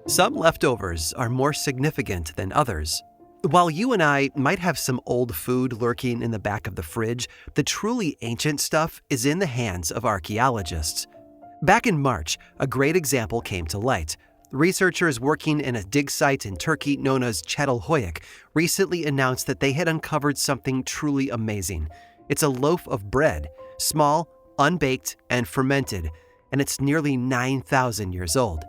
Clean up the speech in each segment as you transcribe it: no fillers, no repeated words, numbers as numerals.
Some leftovers are more significant than others. While you and I might have some old food lurking in the back of the fridge, the truly ancient stuff is in the hands of archaeologists. Back in March, a great example came to light. Researchers working in a dig site in Turkey known as Çatalhöyük recently announced that they had uncovered something truly amazing. It's a loaf of bread, small, unbaked, and fermented, and it's nearly 9,000 years old.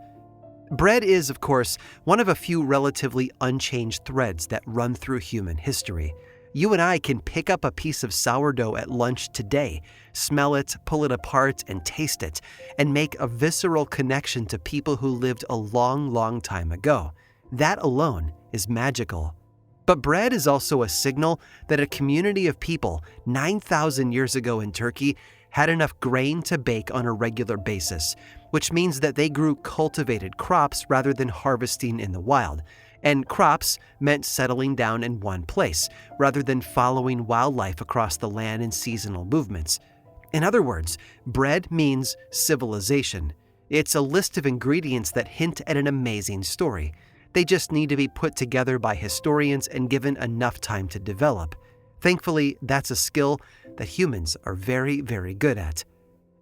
Bread is, of course, one of a few relatively unchanged threads that run through human history. You and I can pick up a piece of sourdough at lunch today, smell it, pull it apart, and taste it, and make a visceral connection to people who lived a long, long time ago. That alone is magical. But bread is also a signal that a community of people 9,000 years ago in Turkey had enough grain to bake on a regular basis, which means that they grew cultivated crops rather than harvesting in the wild. And crops meant settling down in one place, rather than following wildlife across the land in seasonal movements. In other words, bread means civilization. It's a list of ingredients that hint at an amazing story. They just need to be put together by historians and given enough time to develop. Thankfully, that's a skill that humans are very, very good at.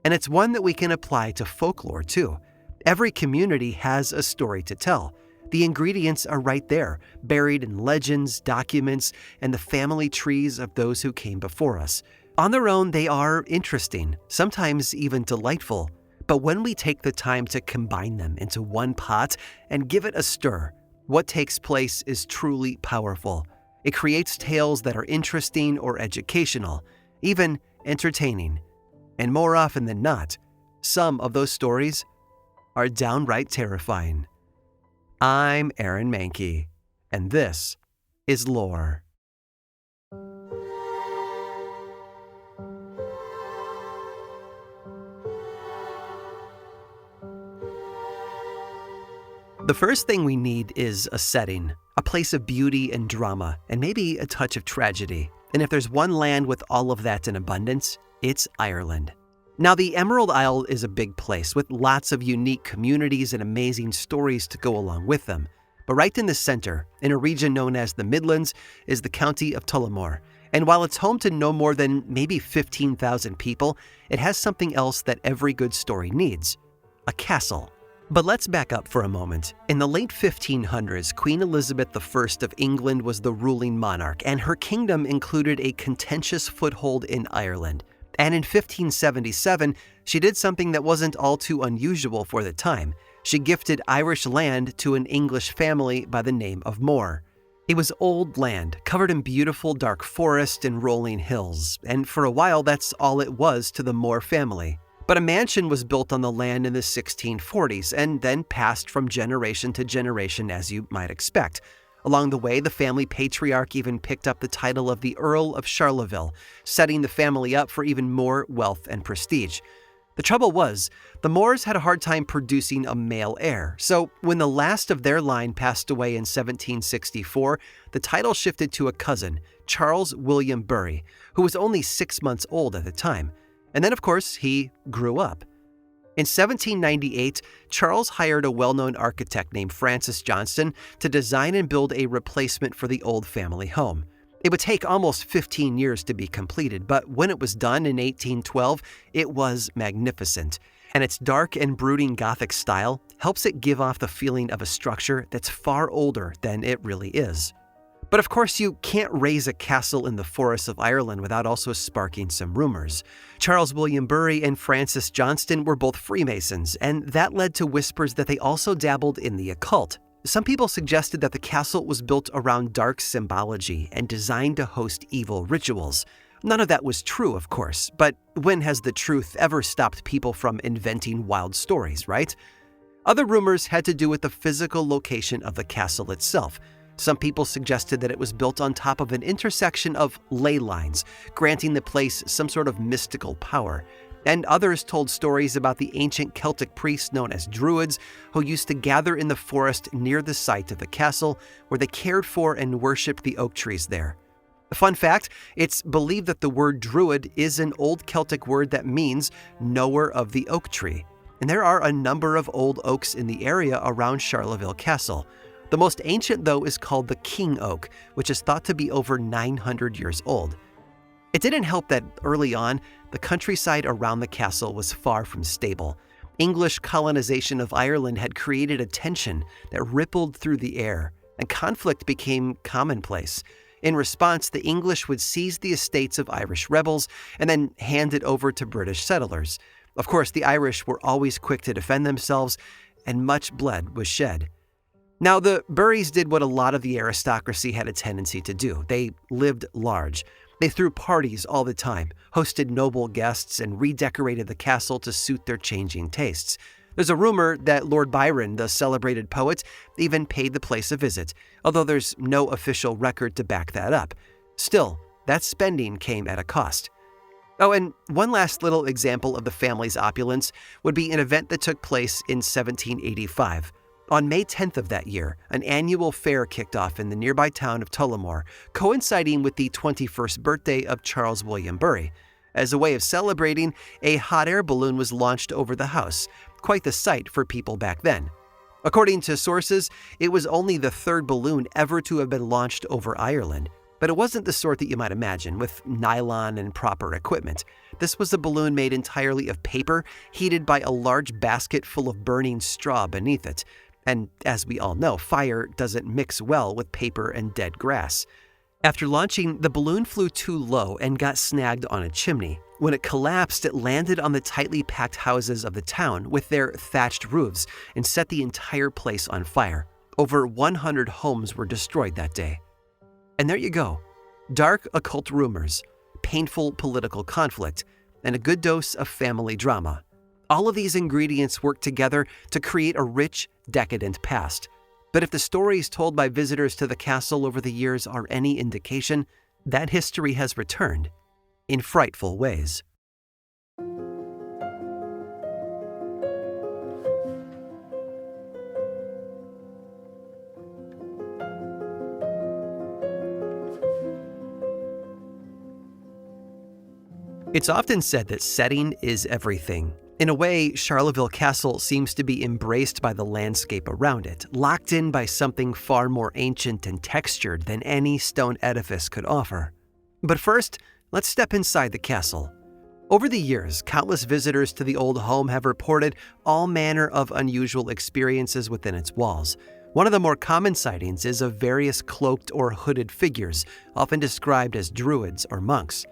And it's one that we can apply to folklore too. Every community has a story to tell. The ingredients are right there, buried in legends, documents, and the family trees of those who came before us. On their own, they are interesting, sometimes even delightful. But when we take the time to combine them into one pot and give it a stir, what takes place is truly powerful. It creates tales that are interesting or educational, even entertaining. And more often than not, some of those stories are downright terrifying. I'm Aaron Mahnke, and this is Lore. The first thing we need is a setting, a place of beauty and drama, and maybe a touch of tragedy. And if there's one land with all of that in abundance, it's Ireland. Now, the Emerald Isle is a big place with lots of unique communities and amazing stories to go along with them. But right in the center, in a region known as the Midlands, is the county of Tullamore. And while it's home to no more than maybe 15,000 people, it has something else that every good story needs: a castle. But let's back up for a moment. In the late 1500s, Queen Elizabeth I of England was the ruling monarch, and her kingdom included a contentious foothold in Ireland. And in 1577, she did something that wasn't all too unusual for the time. She gifted Irish land to an English family by the name of More. It was old land, covered in beautiful dark forest and rolling hills, and for a while that's all it was to the More family. But a mansion was built on the land in the 1640s and then passed from generation to generation, as you might expect. Along the way, the family patriarch even picked up the title of the Earl of Charleville, setting the family up for even more wealth and prestige. The trouble was, the Moores had a hard time producing a male heir, so when the last of their line passed away in 1764, the title shifted to a cousin, Charles William Bury, who was only 6 months old at the time. And then, of course, he grew up. In 1798, Charles hired a well-known architect named Francis Johnston to design and build a replacement for the old family home. It would take almost 15 years to be completed, but when it was done in 1812, it was magnificent. And its dark and brooding Gothic style helps it give off the feeling of a structure that's far older than it really is. But of course, you can't raise a castle in the forests of Ireland without also sparking some rumors. Charles William Bury and Francis Johnston were both Freemasons, and that led to whispers that they also dabbled in the occult. Some people suggested that the castle was built around dark symbology and designed to host evil rituals. None of that was true, of course, but when has the truth ever stopped people from inventing wild stories, right? Other rumors had to do with the physical location of the castle itself. Some people suggested that it was built on top of an intersection of ley lines, granting the place some sort of mystical power. And others told stories about the ancient Celtic priests known as Druids, who used to gather in the forest near the site of the castle, where they cared for and worshipped the oak trees there. A fun fact, it's believed that the word Druid is an old Celtic word that means knower of the oak tree. and there are a number of old oaks in the area around Charleville Castle. The most ancient, though, is called the King Oak, which is thought to be over 900 years old. It didn't help that early on, the countryside around the castle was far from stable. English colonization of Ireland had created a tension that rippled through the air, and conflict became commonplace. In response, the English would seize the estates of Irish rebels and then hand it over to British settlers. Of course, the Irish were always quick to defend themselves, and much blood was shed. Now, the Burries did what a lot of the aristocracy had a tendency to do. They lived large. They threw parties all the time, hosted noble guests, and redecorated the castle to suit their changing tastes. There's a rumor that Lord Byron, the celebrated poet, even paid the place a visit, although there's no official record to back that up. Still, that spending came at a cost. Oh, and one last little example of the family's opulence would be an event that took place in 1785. On May 10th of that year, an annual fair kicked off in the nearby town of Tullamore, coinciding with the 21st birthday of Charles William Burrie. As a way of celebrating, a hot air balloon was launched over the house, quite the sight for people back then. According to sources, it was only the third balloon ever to have been launched over Ireland, but it wasn't the sort that you might imagine, with nylon and proper equipment. This was a balloon made entirely of paper, heated by a large basket full of burning straw beneath it. And as we all know, fire doesn't mix well with paper and dead grass. After launching, the balloon flew too low and got snagged on a chimney. When it collapsed, it landed on the tightly packed houses of the town with their thatched roofs and set the entire place on fire. Over 100 homes were destroyed that day. And there you go. Dark occult rumors, painful political conflict, and a good dose of family drama. All of these ingredients work together to create a rich, decadent past. But if the stories told by visitors to the castle over the years are any indication, that history has returned in frightful ways. It's often said that setting is everything. In a way, Charleville Castle seems to be embraced by the landscape around it, locked in by something far more ancient and textured than any stone edifice could offer. But first, let's step inside the castle. Over the years, countless visitors to the old home have reported all manner of unusual experiences within its walls. One of the more common sightings is of various cloaked or hooded figures, often described as druids or monks.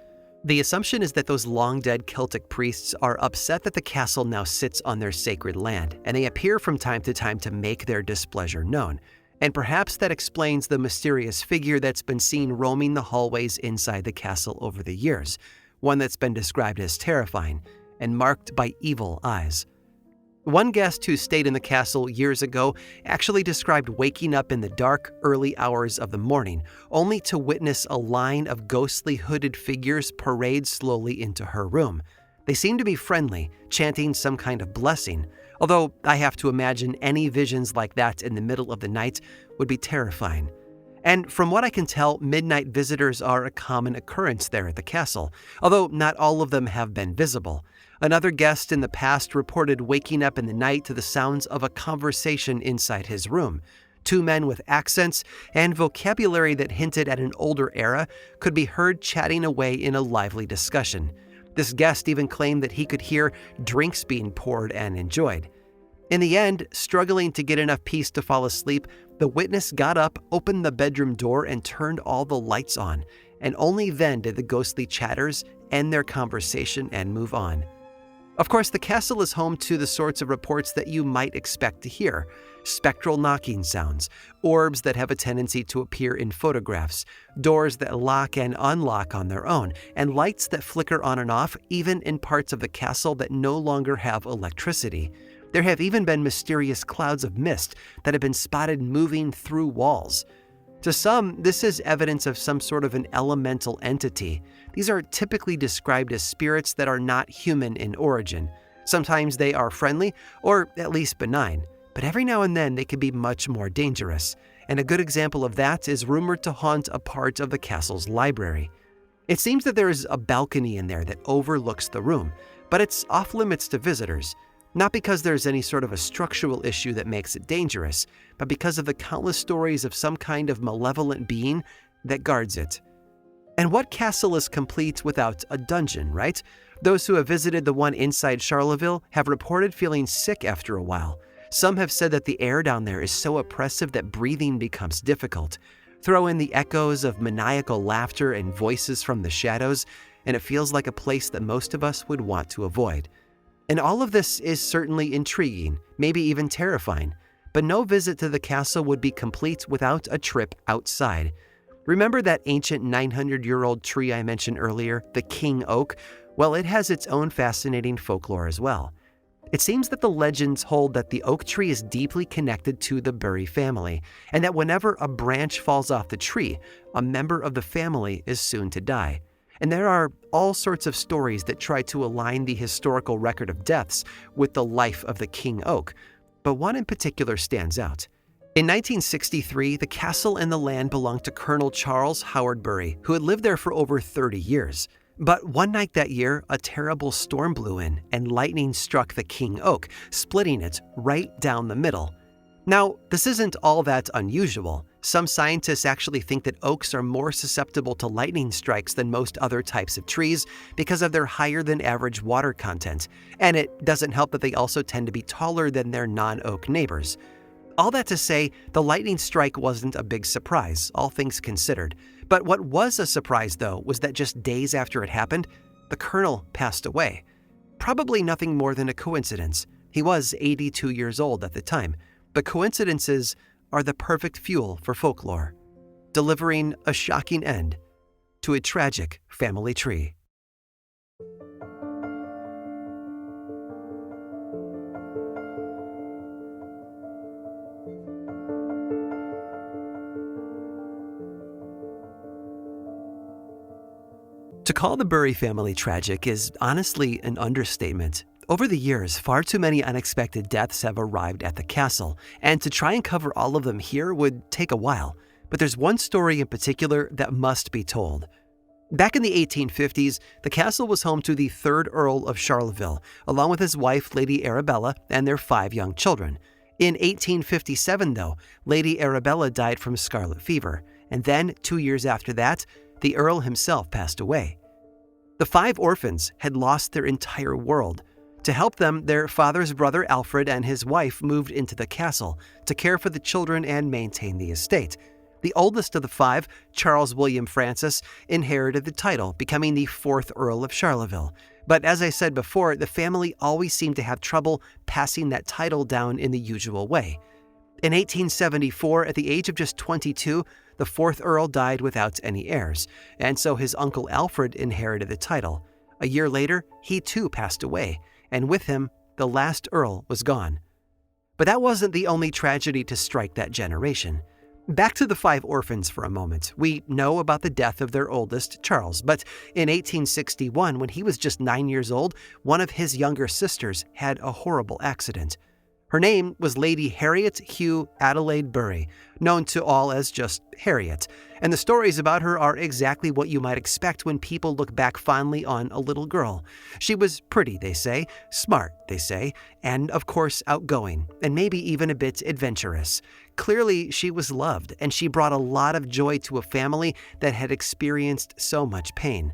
The assumption is that those long-dead Celtic priests are upset that the castle now sits on their sacred land, and they appear from time to time to make their displeasure known. And perhaps that explains the mysterious figure that's been seen roaming the hallways inside the castle over the years, one that's been described as terrifying and marked by evil eyes. One guest who stayed in the castle years ago actually described waking up in the dark, early hours of the morning, only to witness a line of ghostly hooded figures parade slowly into her room. They seemed to be friendly, chanting some kind of blessing, although I have to imagine any visions like that in the middle of the night would be terrifying. And from what I can tell, midnight visitors are a common occurrence there at the castle, although not all of them have been visible. Another guest in the past reported waking up in the night to the sounds of a conversation inside his room. Two men with accents and vocabulary that hinted at an older era could be heard chatting away in a lively discussion. This guest even claimed that he could hear drinks being poured and enjoyed. In the end, struggling to get enough peace to fall asleep, the witness got up, opened the bedroom door, and turned all the lights on. And only then did the ghostly chatters end their conversation and move on. Of course, the castle is home to the sorts of reports that you might expect to hear. Spectral knocking sounds, orbs that have a tendency to appear in photographs, doors that lock and unlock on their own, and lights that flicker on and off even in parts of the castle that no longer have electricity. There have even been mysterious clouds of mist that have been spotted moving through walls. To some, this is evidence of some sort of an elemental entity. These are typically described as spirits that are not human in origin. Sometimes they are friendly, or at least benign, but every now and then they can be much more dangerous. And a good example of that is rumored to haunt a part of the castle's library. It seems that there is a balcony in there that overlooks the room, but it's off limits to visitors. Not because there's any sort of a structural issue that makes it dangerous, but because of the countless stories of some kind of malevolent being that guards it. And what castle is complete without a dungeon, right? Those who have visited the one inside Charleville have reported feeling sick after a while. Some have said that the air down there is so oppressive that breathing becomes difficult. Throw in the echoes of maniacal laughter and voices from the shadows, and it feels like a place that most of us would want to avoid. And all of this is certainly intriguing, maybe even terrifying, but no visit to the castle would be complete without a trip outside. Remember that ancient 900-year-old tree I mentioned earlier, the king oak? Well, it has its own fascinating folklore as well. It seems that the legends hold that the oak tree is deeply connected to the Bury family, and that whenever a branch falls off the tree, a member of the family is soon to die. And there are all sorts of stories that try to align the historical record of deaths with the life of the king oak, but one in particular stands out. In 1963, the castle and the land belonged to Colonel Charles Howard Bury, who had lived there for over 30 years. But one night that year, a terrible storm blew in and lightning struck the king oak, splitting it right down the middle. Now, this isn't all that unusual. Some scientists actually think that oaks are more susceptible to lightning strikes than most other types of trees because of their higher than average water content, and it doesn't help that they also tend to be taller than their non-oak neighbors. All that to say, the lightning strike wasn't a big surprise, all things considered. But what was a surprise, though, was that just days after it happened, the colonel passed away. Probably nothing more than a coincidence. He was 82 years old at the time. But coincidences are the perfect fuel for folklore, delivering a shocking end to a tragic family tree. To call the Bury family tragic is honestly an understatement. Over the years, far too many unexpected deaths have arrived at the castle, and to try and cover all of them here would take a while. But there's one story in particular that must be told. Back in the 1850s, the castle was home to the 3rd Earl of Charleville, along with his wife, Lady Arabella, and their 5 young children. In 1857, though, Lady Arabella died from scarlet fever, and then 2 years after that, the Earl himself passed away. The 5 orphans had lost their entire world. To help them, their father's brother Alfred and his wife moved into the castle to care for the children and maintain the estate. The oldest of the 5, Charles William Francis, inherited the title, becoming the 4th Earl of Charleville. But as I said before, the family always seemed to have trouble passing that title down in the usual way. In 1874, at the age of just 22, the 4th Earl died without any heirs, and so his uncle Alfred inherited the title. A year later, he too passed away, and with him, the last Earl was gone. But that wasn't the only tragedy to strike that generation. Back to the 5 orphans for a moment. We know about the death of their oldest, Charles, but in 1861, when he was just 9 years old, one of his younger sisters had a horrible accident. Her name was Lady Harriet Hugh Adelaide Bury, known to all as just Harriet, and the stories about her are exactly what you might expect when people look back fondly on a little girl. She was pretty, they say, smart, they say, and of course outgoing, and maybe even a bit adventurous. Clearly, she was loved, and she brought a lot of joy to a family that had experienced so much pain.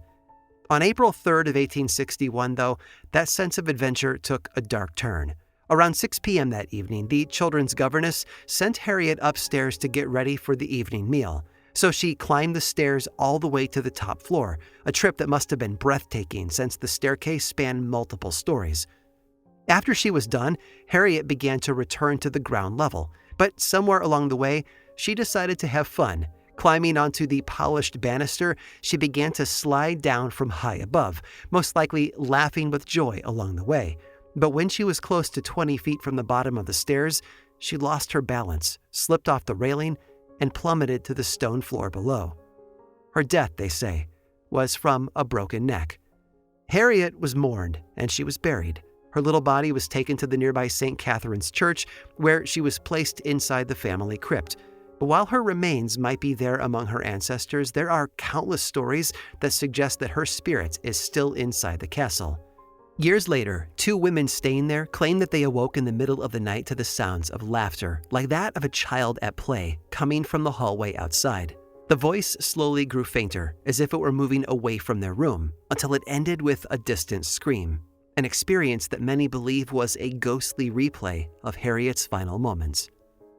On April 3rd of 1861, though, that sense of adventure took a dark turn. Around 6 p.m. that evening, the children's governess sent Harriet upstairs to get ready for the evening meal. So she climbed the stairs all the way to the top floor, a trip that must have been breathtaking since the staircase spanned multiple stories. After she was done, Harriet began to return to the ground level, but somewhere along the way, she decided to have fun. Climbing onto the polished banister, she began to slide down from high above, most likely laughing with joy along the way. But when she was close to 20 feet from the bottom of the stairs, she lost her balance, slipped off the railing, and plummeted to the stone floor below. Her death, they say, was from a broken neck. Harriet was mourned, and she was buried. Her little body was taken to the nearby St. Catherine's Church, where she was placed inside the family crypt. But while her remains might be there among her ancestors, there are countless stories that suggest that her spirit is still inside the castle. Years later, two women staying there claimed that they awoke in the middle of the night to the sounds of laughter, like that of a child at play, coming from the hallway outside. The voice slowly grew fainter, as if it were moving away from their room, until it ended with a distant scream, an experience that many believe was a ghostly replay of Harriet's final moments.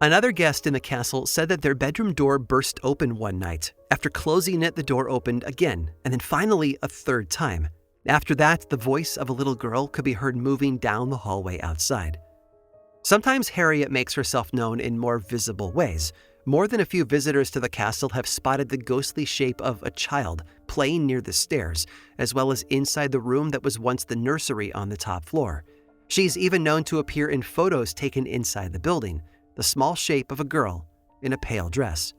Another guest in the castle said that their bedroom door burst open one night. After closing it, the door opened again, and then finally a third time. After that, the voice of a little girl could be heard moving down the hallway outside. Sometimes Harriet makes herself known in more visible ways. More than a few visitors to the castle have spotted the ghostly shape of a child playing near the stairs, as well as inside the room that was once the nursery on the top floor. She's even known to appear in photos taken inside the building, the small shape of a girl in a pale dress.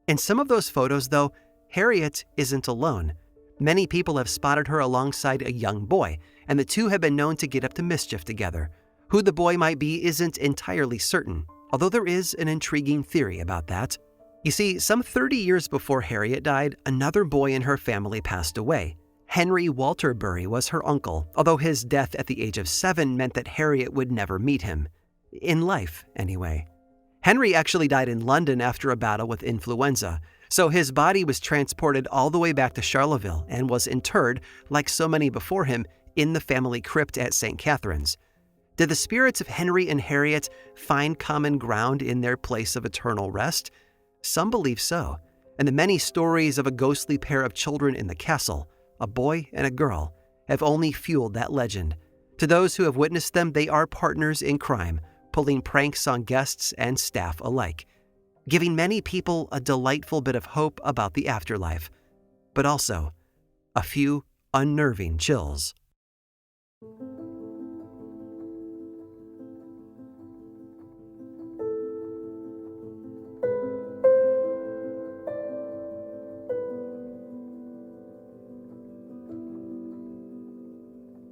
In some of those photos, though, Harriet isn't alone. Many people have spotted her alongside a young boy, and the two have been known to get up to mischief together. Who the boy might be isn't entirely certain, although there is an intriguing theory about that. You see, some 30 years before Harriet died, another boy in her family passed away. Henry Walter Bury was her uncle, although his death at the age of 7 meant that Harriet would never meet him. In life, anyway. Henry actually died in London after a battle with influenza, so his body was transported all the way back to Charleville and was interred, like so many before him, in the family crypt at St. Catherine's. Did the spirits of Henry and Harriet find common ground in their place of eternal rest? Some believe so, and the many stories of a ghostly pair of children in the castle, a boy and a girl, have only fueled that legend. To those who have witnessed them, they are partners in crime, pulling pranks on guests and staff alike, giving many people a delightful bit of hope about the afterlife, but also a few unnerving chills.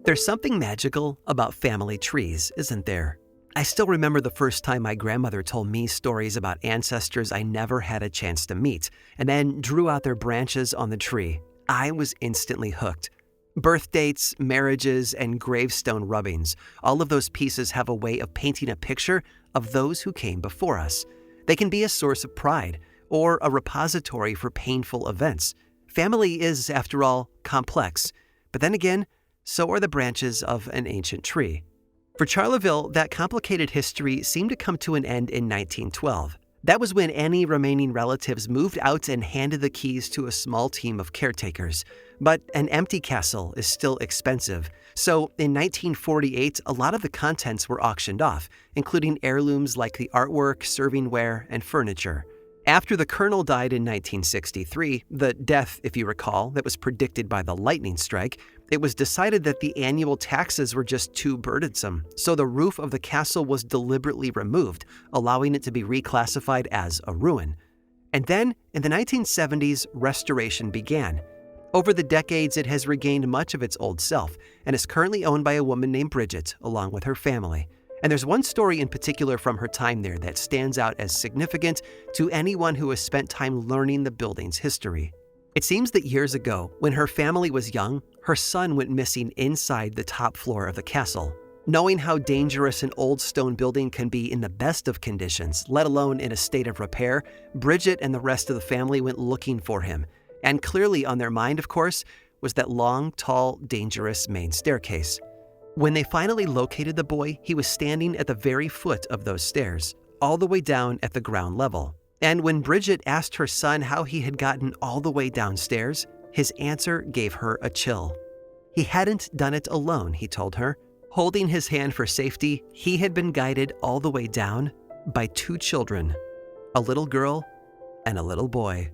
There's something magical about family trees, isn't there? I still remember the first time my grandmother told me stories about ancestors I never had a chance to meet, and then drew out their branches on the tree. I was instantly hooked. Birth dates, marriages, and gravestone rubbings, all of those pieces have a way of painting a picture of those who came before us. They can be a source of pride, or a repository for painful events. Family is, after all, complex, but then again, so are the branches of an ancient tree. For Charleville, that complicated history seemed to come to an end in 1912. That was when any remaining relatives moved out and handed the keys to a small team of caretakers. But an empty castle is still expensive, so in 1948, a lot of the contents were auctioned off, including heirlooms like the artwork, servingware, and furniture. After the colonel died in 1963, the death, if you recall, that was predicted by the lightning strike, it was decided that the annual taxes were just too burdensome, so the roof of the castle was deliberately removed, allowing it to be reclassified as a ruin. And then, in the 1970s, restoration began. Over the decades, it has regained much of its old self, and is currently owned by a woman named Bridget, along with her family. And there's one story in particular from her time there that stands out as significant to anyone who has spent time learning the building's history. It seems that years ago, when her family was young, her son went missing inside the top floor of the castle. Knowing how dangerous an old stone building can be in the best of conditions, let alone in a state of repair, Bridget and the rest of the family went looking for him. And clearly on their mind, of course, was that long, tall, dangerous main staircase. When they finally located the boy, he was standing at the very foot of those stairs, all the way down at the ground level. And when Bridget asked her son how he had gotten all the way downstairs, his answer gave her a chill. He hadn't done it alone, he told her. Holding his hand for safety, he had been guided all the way down by 2 children, a little girl and a little boy.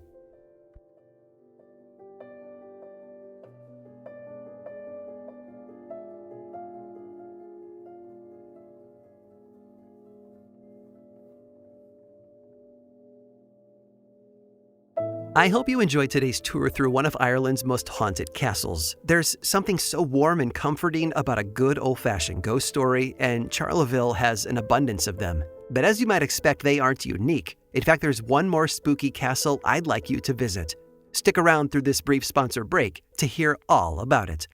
I hope you enjoyed today's tour through one of Ireland's most haunted castles. There's something so warm and comforting about a good old-fashioned ghost story, and Charleville has an abundance of them. But as you might expect, they aren't unique. In fact, there's one more spooky castle I'd like you to visit. Stick around through this brief sponsor break to hear all about it.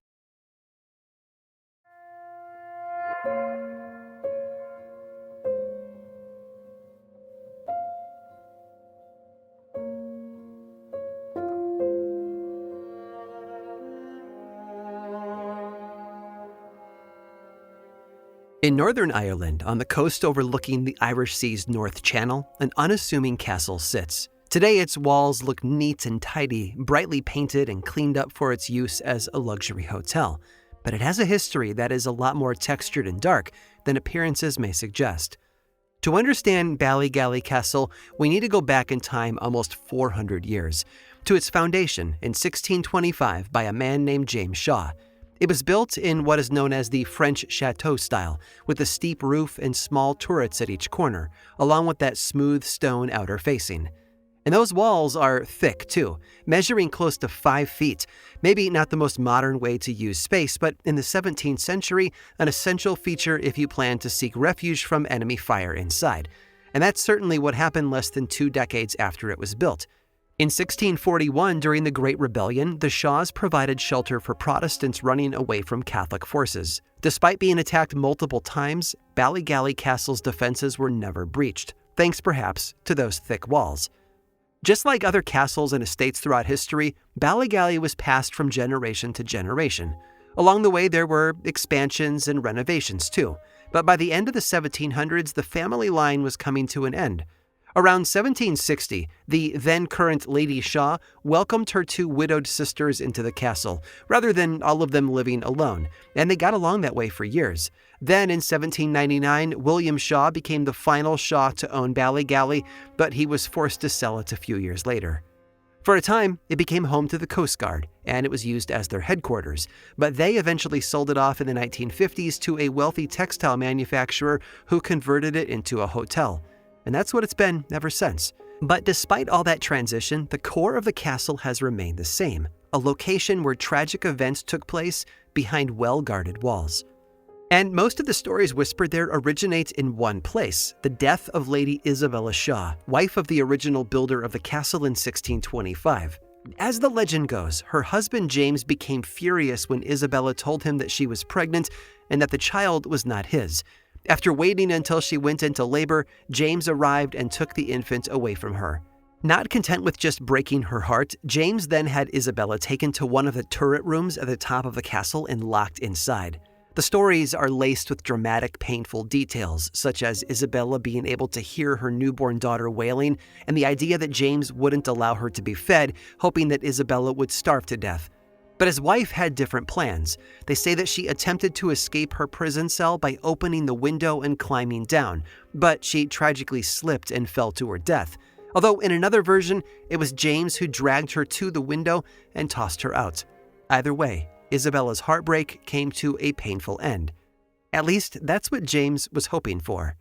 In Northern Ireland, on the coast overlooking the Irish Sea's North Channel, an unassuming castle sits. Today, its walls look neat and tidy, brightly painted and cleaned up for its use as a luxury hotel. But it has a history that is a lot more textured and dark than appearances may suggest. To understand Ballygally Castle, we need to go back in time almost 400 years, to its foundation in 1625 by a man named James Shaw. It was built in what is known as the French chateau style, with a steep roof and small turrets at each corner, along with that smooth stone outer facing. And those walls are thick, too, measuring close to 5 feet. Maybe not the most modern way to use space, but in the 17th century, an essential feature if you plan to seek refuge from enemy fire inside. And that's certainly what happened less than 2 decades after it was built. In 1641, during the Great Rebellion, the Shaws provided shelter for Protestants running away from Catholic forces. Despite being attacked multiple times, Ballygally Castle's defenses were never breached, thanks perhaps to those thick walls. Just like other castles and estates throughout history, Ballygally was passed from generation to generation. Along the way, there were expansions and renovations too, but by the end of the 1700s, the family line was coming to an end. Around 1760, the then-current Lady Shaw welcomed her 2 widowed sisters into the castle, rather than all of them living alone, and they got along that way for years. Then in 1799, William Shaw became the final Shaw to own Ballygally, but he was forced to sell it a few years later. For a time, it became home to the Coast Guard, and it was used as their headquarters, but they eventually sold it off in the 1950s to a wealthy textile manufacturer who converted it into a hotel. And that's what it's been ever since. But despite all that transition, the core of the castle has remained the same, a location where tragic events took place behind well-guarded walls. And most of the stories whispered there originate in one place, the death of Lady Isabella Shaw, wife of the original builder of the castle in 1625. As the legend goes, her husband James became furious when Isabella told him that she was pregnant and that the child was not his. After waiting until she went into labor, James arrived and took the infant away from her. Not content with just breaking her heart, James then had Isabella taken to one of the turret rooms at the top of the castle and locked inside. The stories are laced with dramatic, painful details, such as Isabella being able to hear her newborn daughter wailing, and the idea that James wouldn't allow her to be fed, hoping that Isabella would starve to death. But his wife had different plans. They say that she attempted to escape her prison cell by opening the window and climbing down, but she tragically slipped and fell to her death. Although in another version, it was James who dragged her to the window and tossed her out. Either way, Isabella's heartbreak came to a painful end. At least that's what James was hoping for.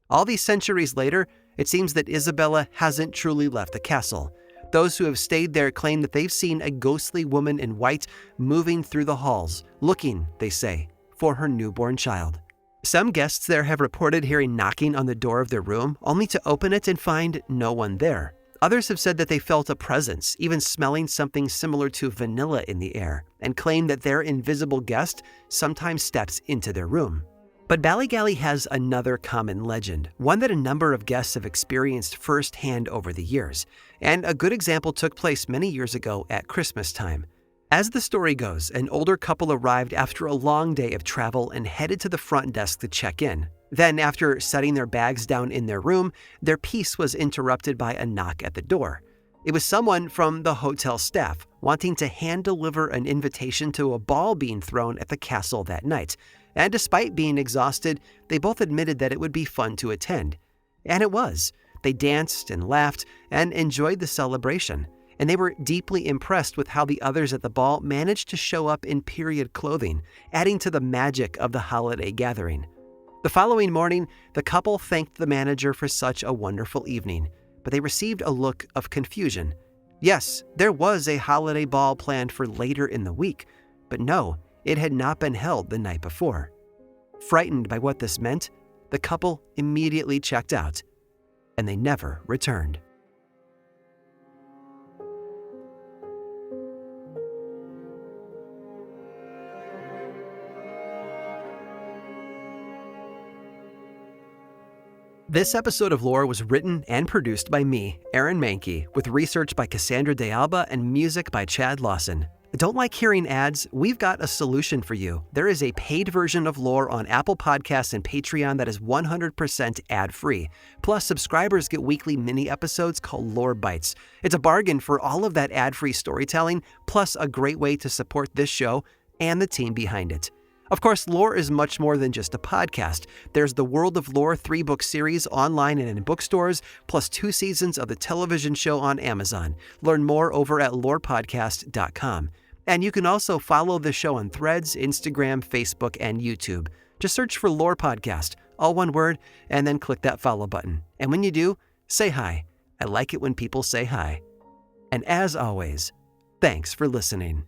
All these centuries later, it seems that Isabella hasn't truly left the castle. Those who have stayed there claim that they've seen a ghostly woman in white moving through the halls, looking, they say, for her newborn child. Some guests there have reported hearing knocking on the door of their room, only to open it and find no one there. Others have said that they felt a presence, even smelling something similar to vanilla in the air, and claim that their invisible guest sometimes steps into their room. But Ballygally has another common legend, one that a number of guests have experienced firsthand over the years, and a good example took place many years ago at Christmas time. As the story goes, an older couple arrived after a long day of travel and headed to the front desk to check in. Then, after setting their bags down in their room, their peace was interrupted by a knock at the door. It was someone from the hotel staff wanting to hand-deliver an invitation to a ball being thrown at the castle that night. And despite being exhausted, they both admitted that it would be fun to attend. And it was. They danced and laughed and enjoyed the celebration. And they were deeply impressed with how the others at the ball managed to show up in period clothing, adding to the magic of the holiday gathering. The following morning, the couple thanked the manager for such a wonderful evening, but they received a look of confusion. Yes, there was a holiday ball planned for later in the week, but no, it had not been held the night before. Frightened by what this meant, the couple immediately checked out, and they never returned. This episode of Lore was written and produced by me, Aaron Mahnke, with research by Cassandra De Alba and music by Chad Lawson. Don't like hearing ads? We've got a solution for you. There is a paid version of Lore on Apple Podcasts and Patreon that is 100% ad-free. Plus, subscribers get weekly mini episodes called Lore Bites. It's a bargain for all of that ad-free storytelling, plus a great way to support this show and the team behind it. Of course, Lore is much more than just a podcast. There's the World of Lore 3-book series online and in bookstores, plus 2 seasons of the television show on Amazon. Learn more over at lorepodcast.com. And you can also follow the show on Threads, Instagram, Facebook, and YouTube. Just search for Lore Podcast, all one word, and then click that follow button. And when you do, say hi. I like it when people say hi. And as always, thanks for listening.